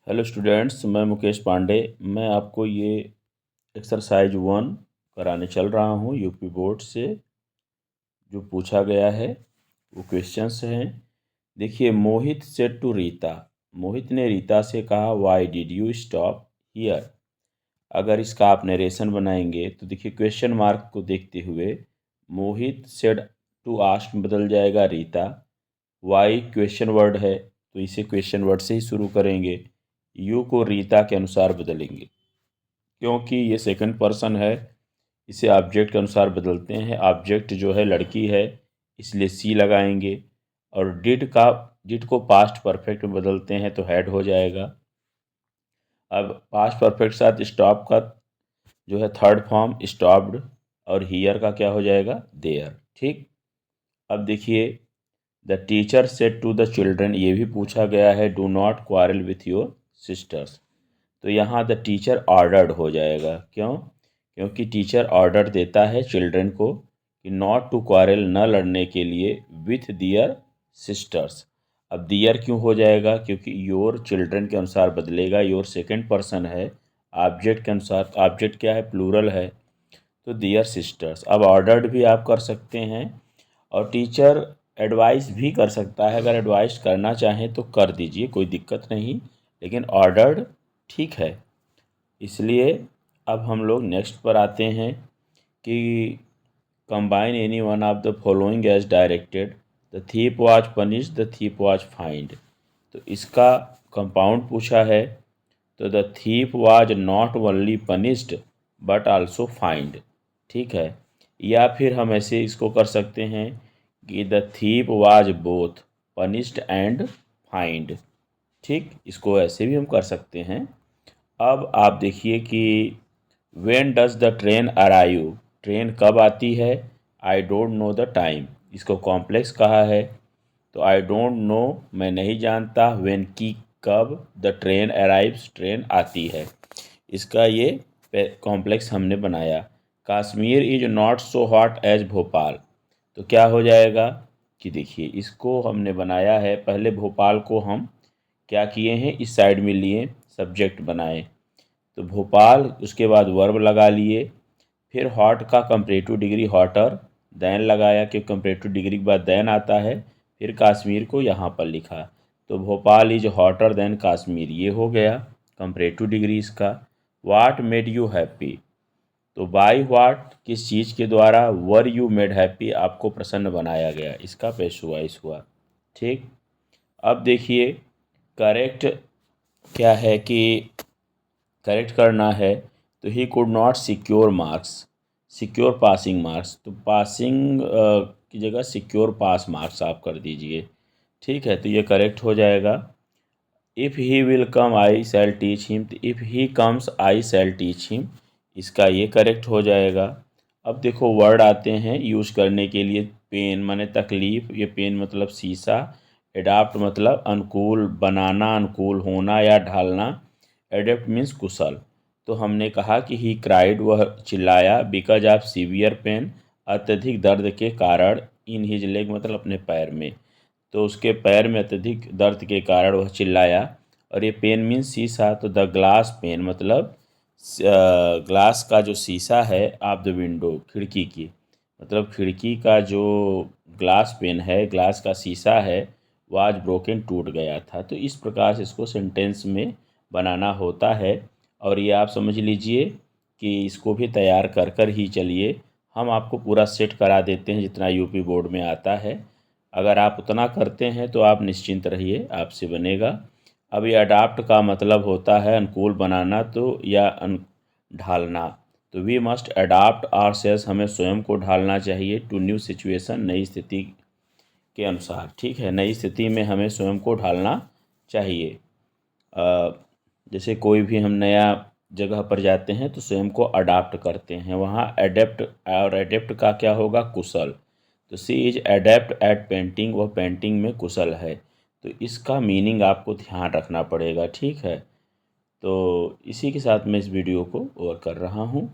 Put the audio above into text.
Hello students, मैं मुकेश पांडे। मैं आपको ये एक्सरसाइज 1 कराने चल रहा हूँ यूपी बोर्ड से। जो पूछा गया है वो क्वेश्चंस हैं। देखिए, मोहित सेड टू रीता। मोहित ने रीता से कहा, why did you stop here. अगर इसका आप नरेशन बनाएंगे तो देखिए, क्वेश्चन मार्क को देखते हुए मोहित सेड टू आस्क में बदल जाएगा रीता। वाई क्वेश्चन वर्ड है तो इसे क्वेश्चन वर्ड से ही शुरू करेंगे। यू को रीता के अनुसार बदलेंगे, क्योंकि ये सेकंड पर्सन है, इसे ऑब्जेक्ट के अनुसार बदलते हैं। ऑब्जेक्ट जो है लड़की है, इसलिए सी लगाएंगे। और डिड को पास्ट परफेक्ट में बदलते हैं तो हैड हो जाएगा। अब पास्ट परफेक्ट साथ स्टॉप का जो है थर्ड फॉर्म स्टॉप्ड, और हियर का क्या हो जाएगा, देयर। ठीक। अब देखिए, the teacher said to the children, ये भी पूछा गया है, do not quarrel with your sisters. तो यहाँ द टीचर ऑर्डर्ड हो जाएगा। क्यों? क्योंकि टीचर ऑर्डर देता है चिल्ड्रन को कि नॉट टू क्वारल, न लड़ने के लिए, विथ दियर सिस्टर्स। अब दियर क्यों हो जाएगा? क्योंकि योर चिल्ड्रन के अनुसार बदलेगा। योर सेकंड पर्सन है, ऑब्जेक्ट के अनुसार। ऑब्जेक्ट क्या है? प्लूरल है, तो दियर सिस्टर्स। अब ऑर्डर्ड भी आप कर सकते हैं, और टीचर एडवाइस भी कर सकता है। अगर एडवाइस करना चाहें तो कर दीजिए, कोई दिक्कत नहीं, लेकिन ऑर्डर्ड ठीक है। इसलिए अब हम लोग नेक्स्ट पर आते हैं कि combine any one of the following as directed. The thief was punished, the thief was fined. तो इसका कंपाउंड पूछा है, तो the thief was not only punished but also fined. ठीक है। या फिर हम ऐसे इसको कर सकते हैं कि the thief was both punished and find. ठीक, इसको ऐसे भी हम कर सकते हैं। अब आप देखिए कि when does the train arrive, train कब आती है। I don't know the time, इसको कॉम्प्लेक्स कहा है, तो आई डोंट नो मैं नहीं जानता, व्हेन की कब, द ट्रेन अराइव्स ट्रेन आती है। इसका ये कॉम्प्लेक्स हमने बनाया। Kashmir is not so hot as Bhopal, तो क्या हो जाएगा कि देखिए, इसको हमने बनाया है। पहले भोपाल को हम क्या किए हैं, इस साइड में लिए, सब्जेक्ट बनाए, तो भोपाल, उसके बाद वर्ब लगा लिए। फिर हॉट का कंपैरेटिव डिग्री हॉटर, दैन लगाया, कि कंपैरेटिव डिग्री के बाद दैन आता है। फिर कश्मीर को यहाँ पर लिखा, तो Bhopal is hotter then Kashmir, ये हो गया कंपैरेटिव डिग्री इसका। वाट मेड यू हैप्पी, तो बाय वाट, किस चीज़ के द्वारा, वर यू मेड हैप्पी, आपको प्रसन्न बनाया गया, इसका पेशवाइस हुआ। ठीक। अब देखिए, करेक्ट क्या है कि करेक्ट करना है, तो he could not secure marks, secure passing marks, तो पासिंग की जगह सिक्योर पास मार्क्स आप कर दीजिए। ठीक है, तो ये करेक्ट हो जाएगा। If he will come I shall teach him, तो if he comes I shall teach him, इसका ये करेक्ट हो जाएगा। अब देखो, वर्ड आते हैं यूज़ करने के लिए। पेन माने तकलीफ़, ये पेन मतलब शीशा। एडाप्ट मतलब अनुकूल बनाना, अनुकूल होना या ढालना। एडेप्ट मीन्स कुशल। तो हमने कहा कि ही क्राइड, वह चिल्लाया, बिकॉज ऑफ सीवियर पेन, अत्यधिक दर्द के कारण, इन हिज लेग मतलब अपने पैर में, तो उसके पैर में अत्यधिक दर्द के कारण वह चिल्लाया। और ये पेन मीन्स शीशा, तो द ग्लास पेन मतलब ग्लास का जो शीशा है, ऑफ द विंडो, खिड़की की, मतलब खिड़की का जो ग्लास पेन है, ग्लास का शीशा है, वाज ब्रोकन, टूट गया था। तो इस प्रकार से इसको सेंटेंस में बनाना होता है। और ये आप समझ लीजिए कि इसको भी तैयार कर कर ही चलिए। हम आपको पूरा सेट करा देते हैं जितना यूपी बोर्ड में आता है। अगर आप उतना करते हैं तो आप निश्चिंत रहिए, आपसे बनेगा। अब ये अडाप्ट का मतलब होता है अनुकूल बनाना, तो या ढालना। तो वी मस्ट अडाप्ट आवरसेल्व्स, हमें स्वयं को ढालना चाहिए, टू न्यू सिचुएशन, नई स्थिति के अनुसार। ठीक है, नई स्थिति में हमें स्वयं को ढालना चाहिए। जैसे कोई भी हम नया जगह पर जाते हैं तो स्वयं को अडाप्ट करते हैं, वहाँ एडेप्ट, और एडेप्ट का क्या होगा, कुशल। तो सी इज एडेप्ट एट पेंटिंग, वह पेंटिंग में कुशल है। तो इसका मीनिंग आपको ध्यान रखना पड़ेगा। ठीक है, तो इसी के साथ मैं इस वीडियो को ओवर कर रहा हूँ।